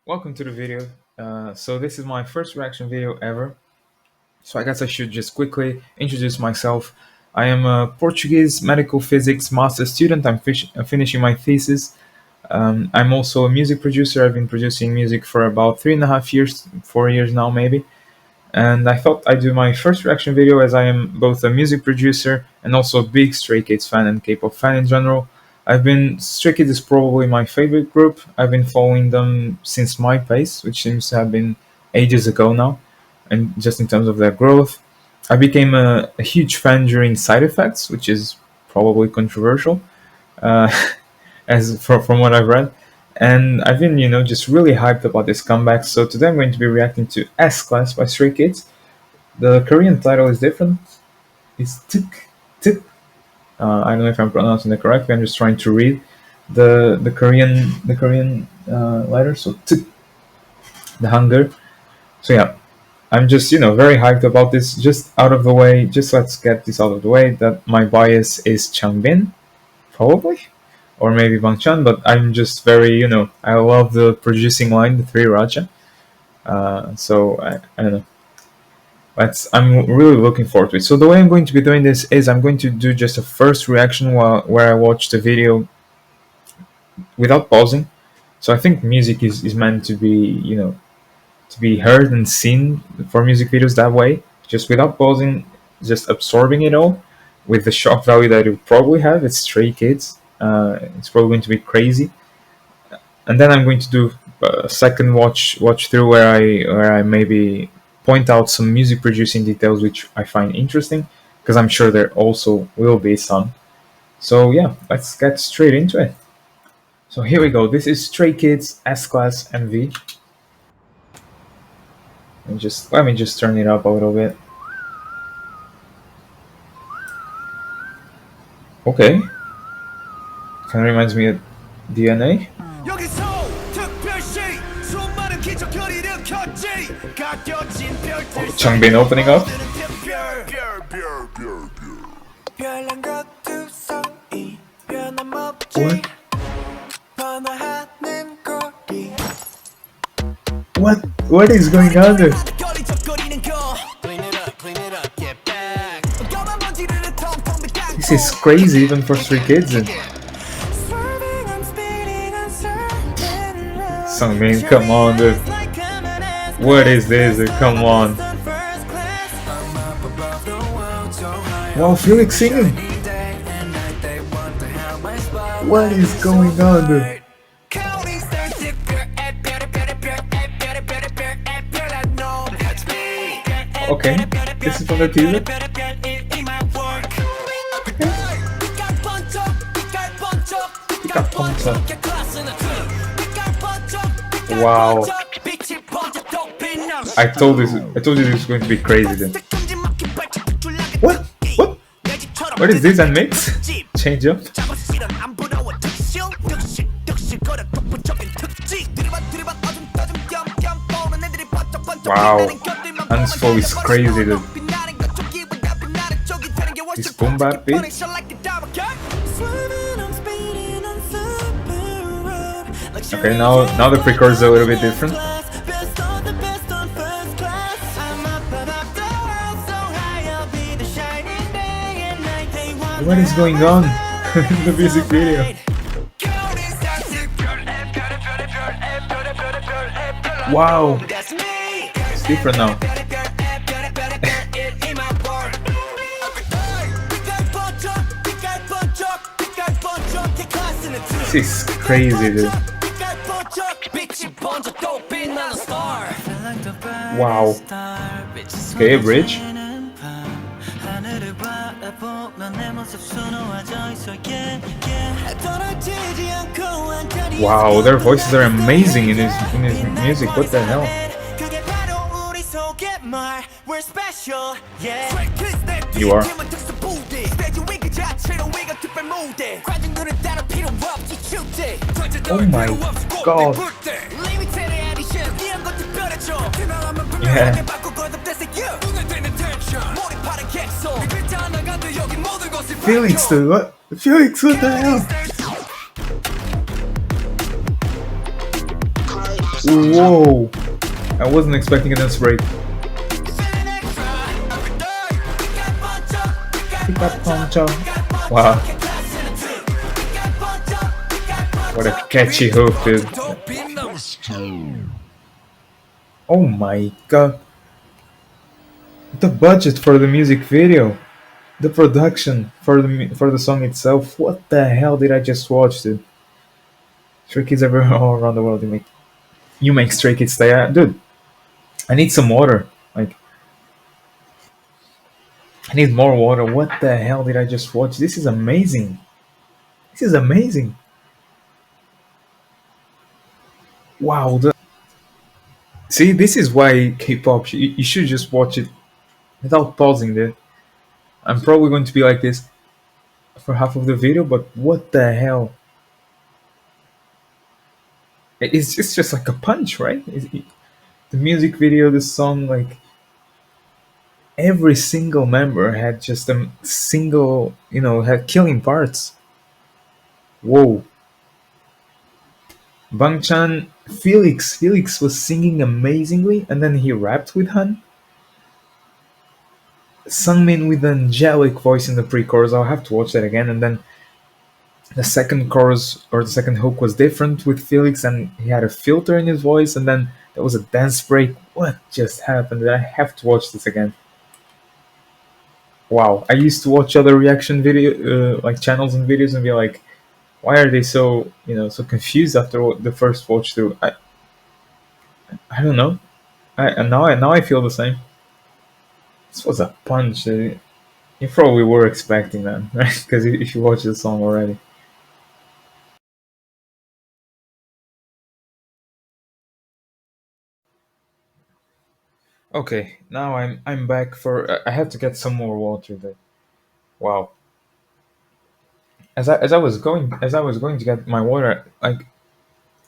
Welcome to the video. So this is my first reaction video ever. So I guess I should just quickly introduce myself. I am a Portuguese medical physics master student. I'm finishing my thesis. I'm also a music producer. I've been producing music for about 3.5 years, 4 years now maybe. And I thought I'd do my first reaction video as I am both a music producer and also a big Stray Kids fan and K-pop fan in general. Stray Kids is probably my favorite group. I've been following them since MySpace, which seems to have been ages ago now, and just in terms of their growth. I became a huge fan during Side Effects, which is probably controversial, uh, from what I've read. And I've been, just really hyped about this comeback. So today I'm going to be reacting to S Class by Stray Kids. The Korean title is different. It's Tuk Tuk. I don't know if I'm pronouncing it correctly. I'm just trying to read the Korean letters. So Tuk, the hunger. So yeah, I'm just very hyped about this. Just out of the way. Just let's get this out of the way. That my bias is Changbin, probably, or maybe Bangchan, but I'm just very, I love the producing line, the three Raja. I don't know. I'm really looking forward to it. So the way I'm going to be doing this is I'm going to do just a first reaction where I watch the video without pausing. So I think music is meant to be, to be heard and seen for music videos that way, just without pausing, just absorbing it all with the shock value that it would probably have. It's Stray Kids. It's probably going to be crazy. And then I'm going to do a second watch through where I maybe point out some music producing details which I find interesting, because I'm sure there also will be some. So yeah, let's get straight into it. So here we go. This is Stray Kids S Class MV. And let me just turn it up a little bit. Okay. Kind of reminds me of DNA. Changbin opening up. What is going on there? This is crazy even for Stray Kids. Sungmin, come on, dude. What is this? Come on. Wow, Felix singing. What is going on, dude? Okay, this is from the teaser. Wow. I told you this was going to be crazy then. What? What is this and mix? Change up? Wow. And this flow is crazy dude. This boom bap beat. Okay, now the pre-chorus is a little bit different. What is going on in the music video? Wow, it's different now. This is crazy, dude. Wow. Okay, a bridge. Wow, their voices are amazing in his music. What the hell? You are. Oh my god. Yeah. Felix, dude, what? Felix, what the hell? Whoa! I wasn't expecting a dance break. Pick up poncho. Wow, what a catchy hook, dude. Oh my god. The budget for the music video, the production for the song itself. What the hell did I just watch, dude? Stray Kids everywhere all around the world. You make Stray Kids stay. Dude, I need some water. Like, I need more water. What the hell did I just watch? This is amazing. This is amazing. Wow. See, this is why K-pop. You should just watch it without pausing. There, I'm probably going to be like this for half of the video. But what the hell? It's just like a punch, right? The music video, the song, like every single member had just a single, had killing parts. Whoa. Bangchan, Felix was singing amazingly, and then he rapped with Han. Sungmin with an angelic voice in the pre-chorus. I'll have to watch that again. And then the second chorus or the second hook was different with Felix, and he had a filter in his voice. And then there was a dance break. What just happened? I have to watch this again. Wow, I used to watch other reaction video like channels and videos and be like, why are they so confused after the first watch through? I don't know. And now I feel the same. This was a punch. You probably were expecting that, right? Because if you watch the song already. Okay, now I'm back for. I have to get some more water. There. Wow. As I was going to get my water, like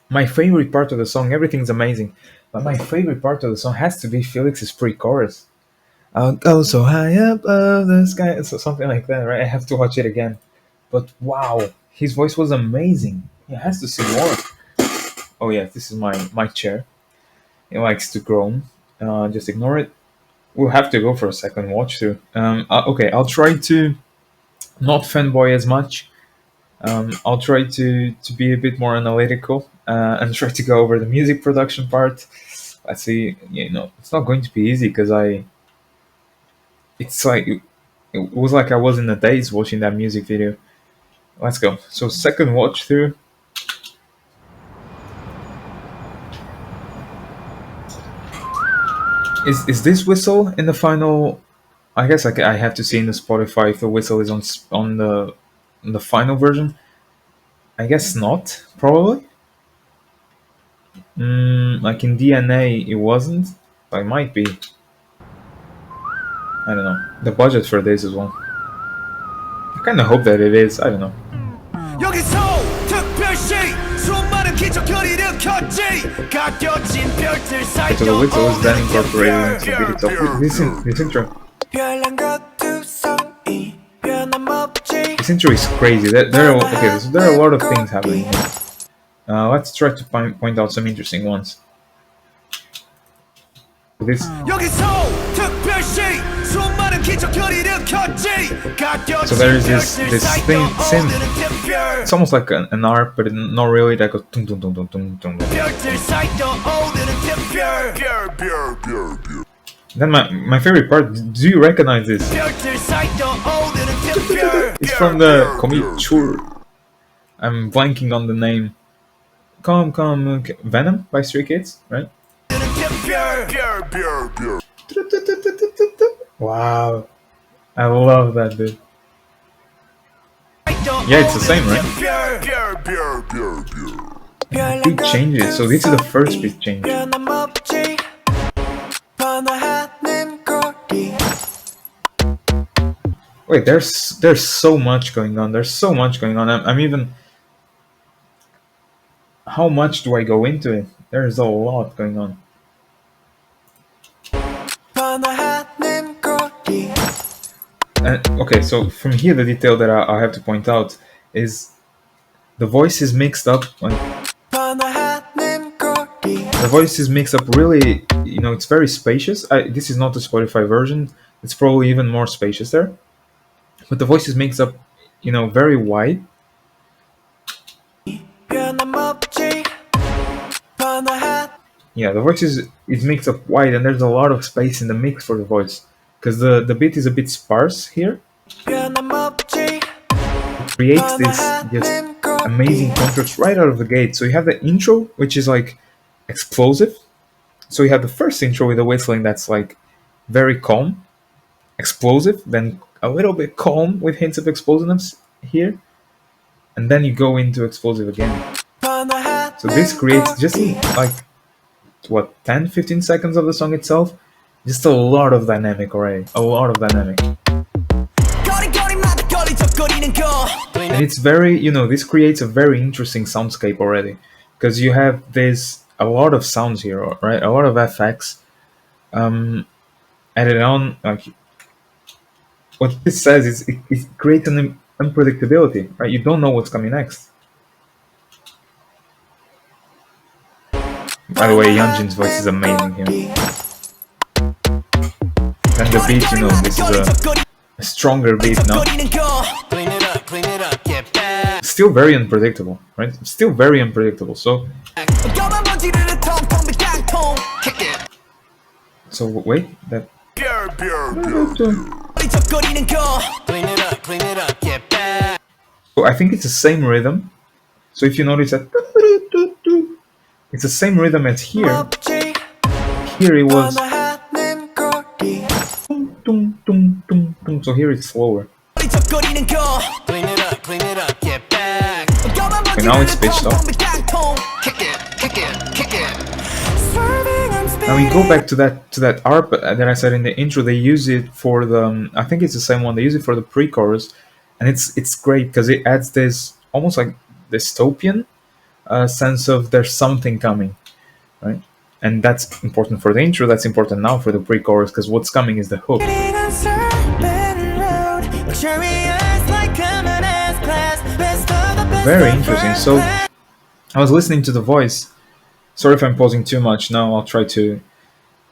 my favorite part of the song, everything's amazing, but my favorite part of the song has to be Felix's pre-chorus. I'll go so high above the sky, so something like that, right? I have to watch it again. But wow, his voice was amazing. He has to sing more. Oh yeah, this is my chair. It likes to groan. Just ignore it. We'll have to go for a second watch through. Okay, I'll try to not fanboy as much. I'll try to be a bit more analytical and try to go over the music production part. Let's see. It's not going to be easy because it's like it was like I was in a daze watching that music video. Let's go. So second watch through. Is this whistle in the final? I guess I have to see in the Spotify if the whistle is on the final version. I guess not. Probably. Like in DNA, it wasn't. But it might be. I don't know. The budget for this as well. I kind of hope that it is. I don't know. 여기서 특별시 수많은 기적을 일으켰지 가려진 별들 사이 So the whistle was then incorporated into the TikTok. This intro. This intro is crazy. There are a lot of things happening here. Let's try to point out some interesting ones. This. So there is this thing synth. It's almost like an ARP, but not really. That goes tung tung tung tung tung tung. Then my favorite part. Do you recognize this? It's from the comic Chur. I'm blanking on the name. Come, Venom by Stray Kids, right? Wow, I love that, dude. Yeah, it's the same, right? Big changes. So this is the first big change. Wait, there's so much going on. There's so much going on. I'm even. How much do I go into it? There's a lot going on. Okay, so from here, the detail that I have to point out is the voice is mixed up. The voices mix up really, it's very spacious. This is not the Spotify version. It's probably even more spacious there. But the voices mix up, very wide. Yeah, the voice is mixed up wide, and there's a lot of space in the mix for the voice, because the beat is a bit sparse here. It creates this just amazing contrast right out of the gate. So you have the intro, which is like explosive. So you have the first intro with the whistling that's like very calm, explosive, then a little bit calm with hints of explosiveness here, and then you go into explosive again. So this creates just like 10-15 seconds of the song itself, just a lot of dynamic already, a lot of dynamic. And it's very, this creates a very interesting soundscape already, because you have a lot of sounds here, right? A lot of FX added on. Like, what this says is it creates an unpredictability, right? You don't know what's coming next. By the way, Yeonjin's voice is amazing here. And the beat, this is a stronger beat now. Still very unpredictable, right? Still very unpredictable. So wait, that. So I think it's the same rhythm. So if you notice that, it's the same rhythm as here. Here it was. So here it's slower. Okay, now it's pitched up. Now we go back to that ARP that I said in the intro. They use it for the. I think it's the same one. They use it for the pre-chorus, and it's great because it adds this almost like dystopian sense of there's something coming, right? And that's important for the intro. That's important now for the pre-chorus, because what's coming is the hook. Very interesting. So I was listening to the voice. Sorry if I'm pausing too much. Now I'll try to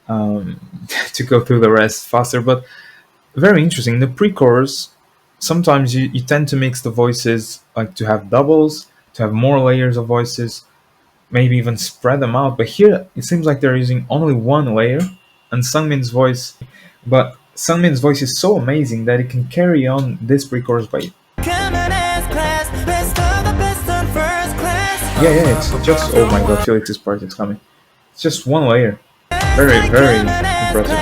to go through the rest faster. But very interesting. In the pre-chorus, sometimes you tend to mix the voices, like to have doubles, to have more layers of voices, maybe even spread them out. But here it seems like they're using only one layer, and Sungmin's voice. But Sungmin's voice is so amazing that it can carry on this pre-chorus by. Yeah, it's just, oh my god, Felix's part is coming. It's just one layer. Very, very impressive.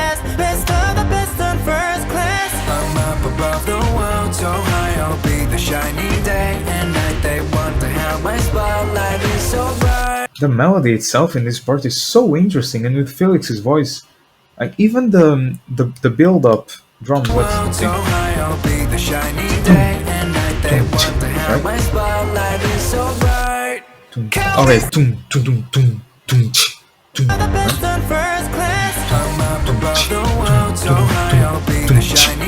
The melody itself in this part is so interesting, and with Felix's voice, like even the build-up drums, let's see. Right? Okay,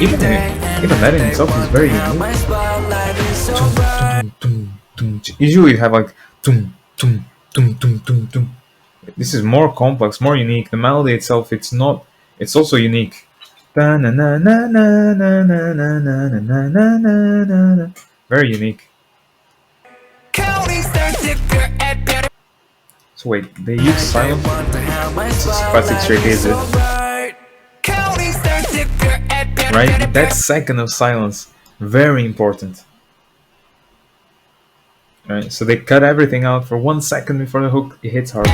even that in itself is very unique. Usually you have like this is more complex, more unique. The melody itself, it's also unique. Very unique. So wait, they use silence? This is classic straight, is it? Right? That second of silence, very important. Right, so they cut everything out for 1 second before the hook hits hard.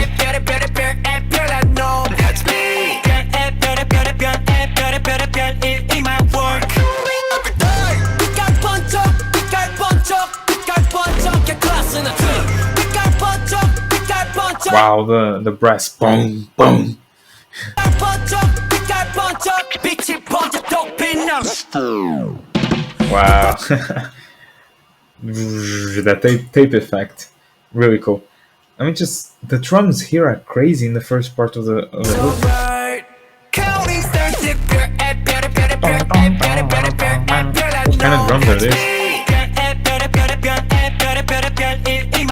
Wow, the brass boom boom. Wow. That tape effect, really cool. I mean, just the drums here are crazy in the first part of the hook. What kind of drums are these?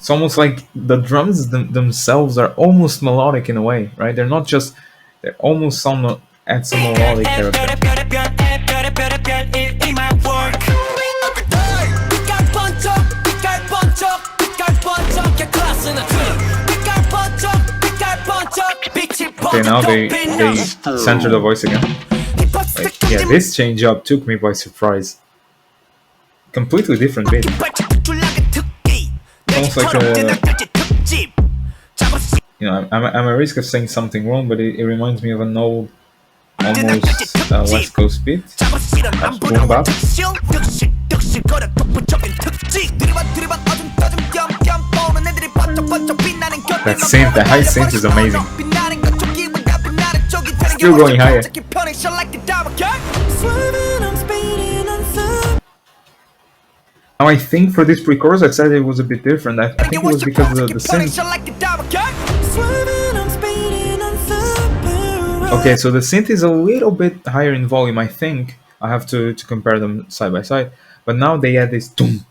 It's almost like the drums themselves are almost melodic in a way, right? They're not just, they almost sound at some melodic character. Okay, now they center the voice again. Like, yeah, this change up took me by surprise. Completely different beat. Almost like a, you know, I'm at risk of saying something wrong, but it reminds me of an old, almost West Coast beat. That's boom bap. That synth, the high synth is amazing. Still going higher. Now I think for this pre-chorus I said it was a bit different. I think it was because of the synth. Okay, so the synth is a little bit higher in volume, I think. I have to compare them side by side. But now they add this doom,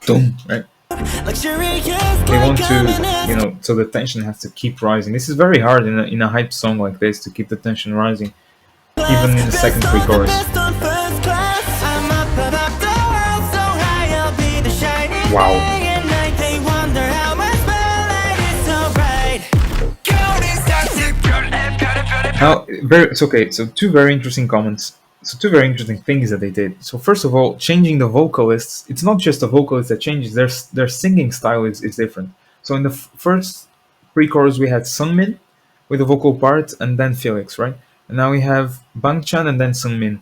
doom, right? They want to, you know, so the tension has to keep rising. This is very hard in a hype song like this to keep the tension rising, even in the second pre-chorus. Wow. Now, it's okay. So two very interesting comments. So two very interesting things that they did. So first of all, changing the vocalists. It's not just the vocalist that changes. Their singing style is different. So in the first pre-chorus we had Sungmin with the vocal part, and then Felix, right? And now we have Bangchan and then Sungmin.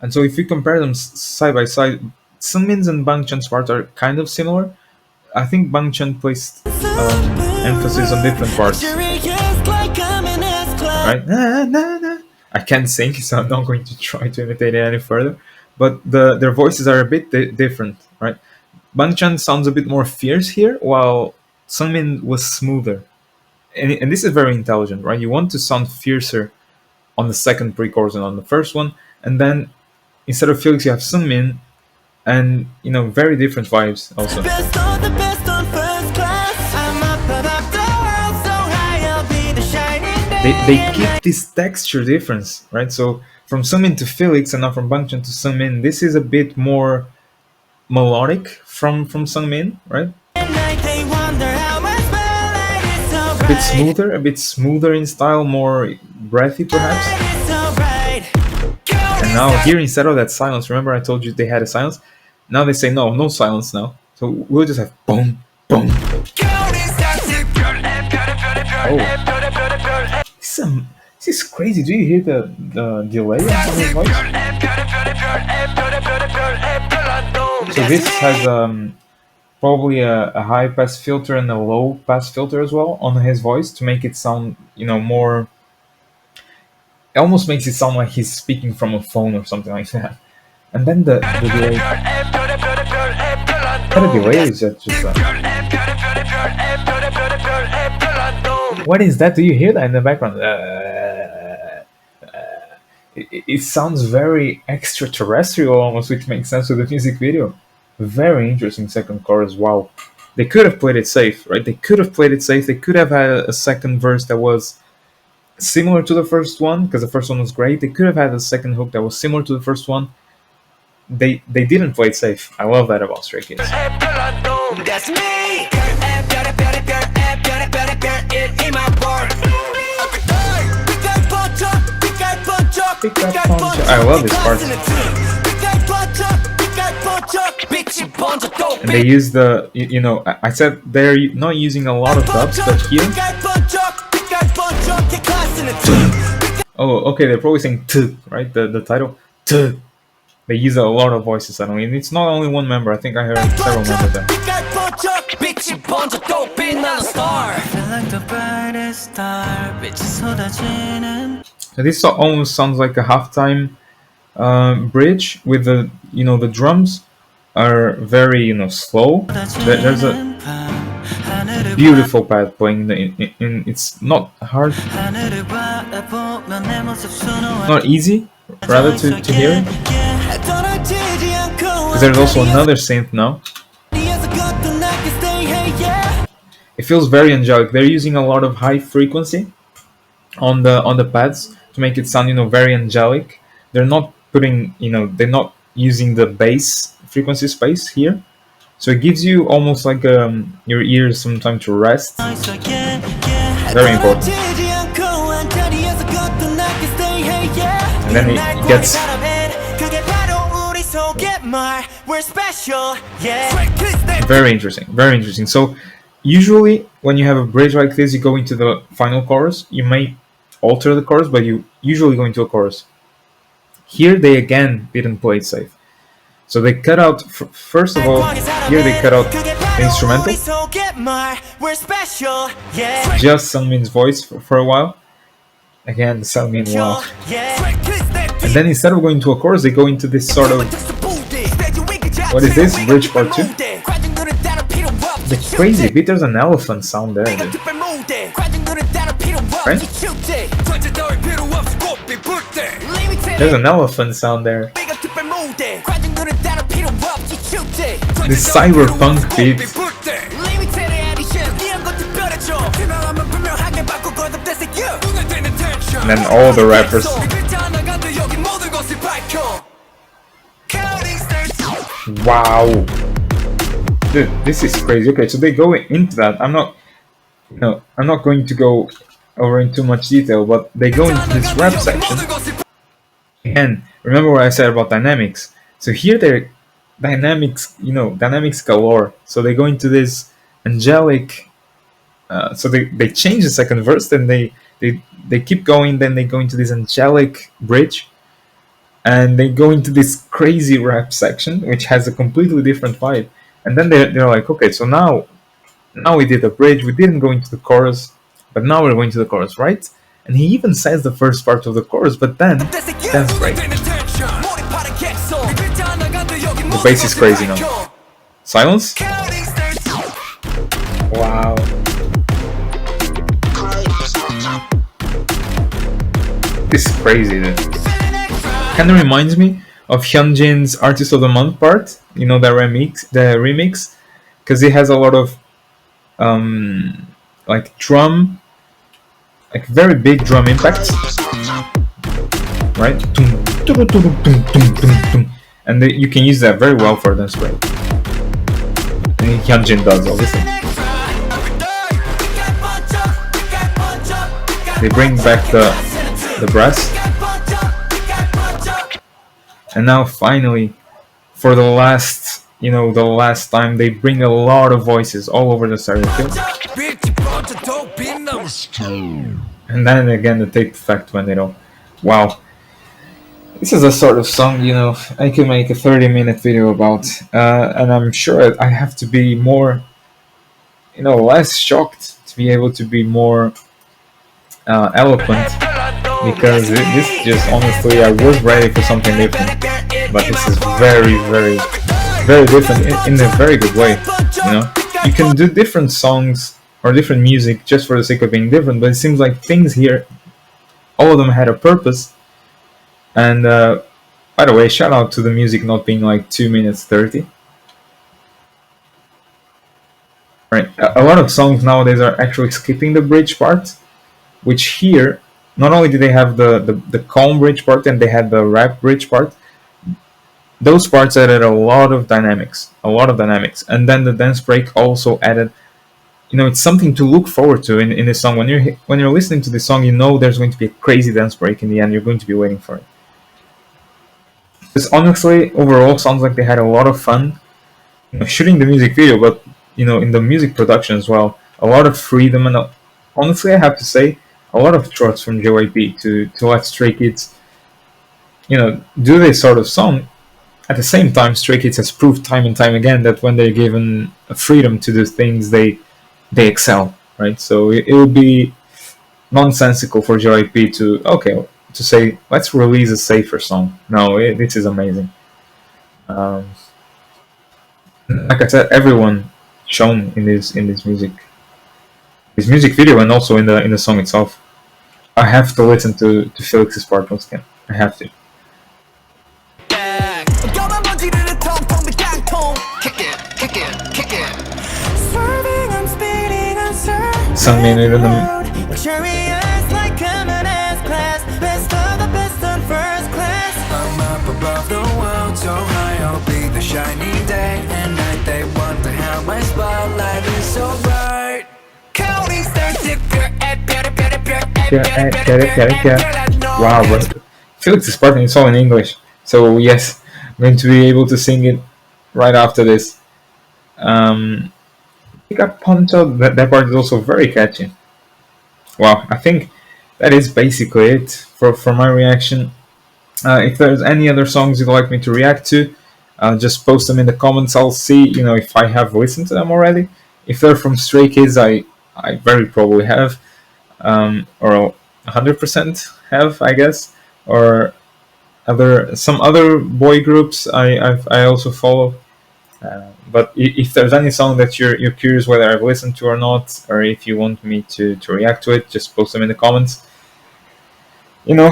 And so if you compare them side by side, Sungmin's and Bangchan's parts are kind of similar. I think Bangchan placed emphasis on different parts. Right? Nah, nah, nah. I can't sing, so I'm not going to try to imitate it any further. But their voices are a bit different, right? Bangchan sounds a bit more fierce here, while Sungmin was smoother. And this is very intelligent, right? You want to sound fiercer on the second pre-chorus than on the first one, and then instead of Felix, you have Sungmin, and you know, very different vibes also. They keep this texture difference, right? So from Sungmin to Felix, and now from Bangchan to Sungmin, this is a bit more melodic from Sungmin, right? A bit smoother in style, more breathy perhaps. And now here, instead of that silence, remember I told you they had a silence? Now they say no silence now. So we'll just have boom, boom. Oh. This is crazy. Do you hear the delay on his voice? So this has probably a high pass filter and a low pass filter as well on his voice to make it sound, you know, more. It almost makes it sound like he's speaking from a phone or something like that. And then the delay. The delay is just what is that? Do you hear that in the background? It sounds very extraterrestrial almost, which makes sense with the music video. Very interesting second chorus. Wow. They could have played it safe, right? They could have played it safe. They could have had a second verse that was similar to the first one, because the first one was great. They could have had a second hook that was similar to the first one. They didn't play it safe. I love that about Stray Kids. I love this part. And they use the, you know, I said they're not using a lot of dubs, but here. Oh, okay, they're probably saying t, right? The title t. They use a lot of voices. I mean, it's not only one member. I think I heard several members there. So this almost sounds like a halftime bridge with the, you know, the drums are very, you know, slow. There's a beautiful pad playing in it's not hard, not easy, rather to hear it. There's also another synth now. It feels very angelic. They're using a lot of high frequency on the pads to make it sound, very angelic. They're not putting, they're not using the bass frequency space here, so it gives you almost like your ears some time to rest. Very important. And then it gets very interesting, very interesting. So usually when you have a bridge like this, you go into the final chorus. You may alter the chorus, but you usually go into a chorus. Here they again didn't play it safe. So they cut out, first of all, here they cut out the instrumental. Just Sungmin's voice for a while. Again, Sungmin, wow. And then instead of going to a chorus, they go into this sort of, what is this? Bridge part 2? The crazy beat, there's an elephant sound there, dude. Right? There's an elephant sound there. This cyberpunk beat. And then all the rappers. Wow. Dude, this is crazy. Okay, so they go into that. I'm not going to go over in too much detail, but they go into this rap section. Again, remember what I said about dynamics. So here they're dynamics, dynamics galore. So they go into this angelic. So they change the second verse, then they keep going, then they go into this angelic bridge, and they go into this crazy rap section, which has a completely different vibe. And then they're like, okay, so now we did the bridge, we didn't go into the chorus, but now we're going to the chorus, right? And he even says the first part of the chorus, but then dance break. The bass is crazy now. Silence? Wow. This is crazy, dude. Kinda reminds me of Hyunjin's Artist of the Month part, the remix, because it has a lot of like drum, like very big drum impacts, right? And you can use that very well for dance break. And Hyunjin does, obviously. They bring back the brass. And now finally, for the last time, they bring a lot of voices all over the stereo field. And then again, the take effect when they don't. Wow. This is a sort of song, I could make a 30-minute video about. And I'm sure I have to be more, less shocked to be able to be more eloquent. Because this just, honestly, I was ready for something different. But this is very, very, very different in a very good way. You can do different songs or different music just for the sake of being different, but it seems like things here, all of them had a purpose. And by the way, shout out to the music not being like 2 minutes 30. Right, a lot of songs nowadays are actually skipping the bridge part, which here, not only did they have the calm bridge part and they had the rap bridge part, those parts added a lot of dynamics, and then the dance break also added, it's something to look forward to in this song. When you're listening to this song, there's going to be a crazy dance break in the end. You're going to be waiting for it. This honestly, overall, sounds like they had a lot of fun shooting the music video, but in the music production as well, a lot of freedom, and honestly, I have to say, a lot of trust from JYP to let Stray Kids, do this sort of song. At the same time, Stray Kids has proved time and time again that when they're given freedom to do things, they excel, right? So it would be nonsensical for JYP to say, let's release a safer song. No, this is amazing. Like I said, everyone shown in this music video, and also in the song itself. I have to listen to Felix's part once again. I have to. sung me in the. Luxurious like common as class. Best of the best on first class. I'm up above the world, so high I'll be the shining day and night. They wonder how my spotlight is so bright. Counting stars if you're at Wow, but Felix is Spartan, it's all in English. So, yes, I'm going to be able to sing it right after this. Pick up Ponto, that part is also very catchy. Well, I think that is basically it for my reaction. If there's any other songs you'd like me to react to, just post them in the comments. I'll see, if I have listened to them already. If they're from Stray Kids, I very probably have, or 100% have, I guess, or some other boy groups I also follow. But if there's any song that you're curious whether I've listened to or not, or if you want me to react to it, just post them in the comments. You know,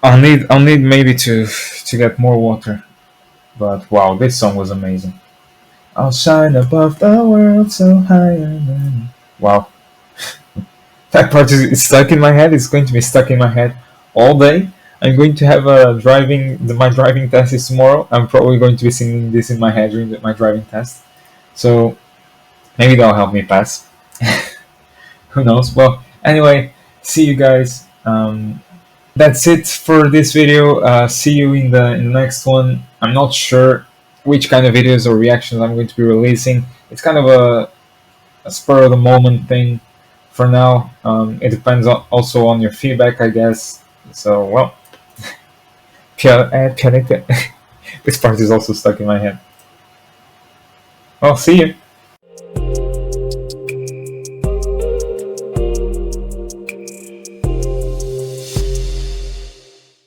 I'll need maybe to get more water. But wow, this song was amazing. I'll shine above the world so higher than. Wow, that part is stuck in my head. It's going to be stuck in my head all day. I'm going to have my driving test is tomorrow. I'm probably going to be singing this in my head during my driving test. So maybe that'll help me pass. Who knows? Well, anyway, see you guys. That's it for this video. See you in the next one. I'm not sure which kind of videos or reactions I'm going to be releasing. It's kind of a spur of the moment thing for now. It depends also on your feedback, I guess. So, well, this part is also stuck in my head. Well, see you.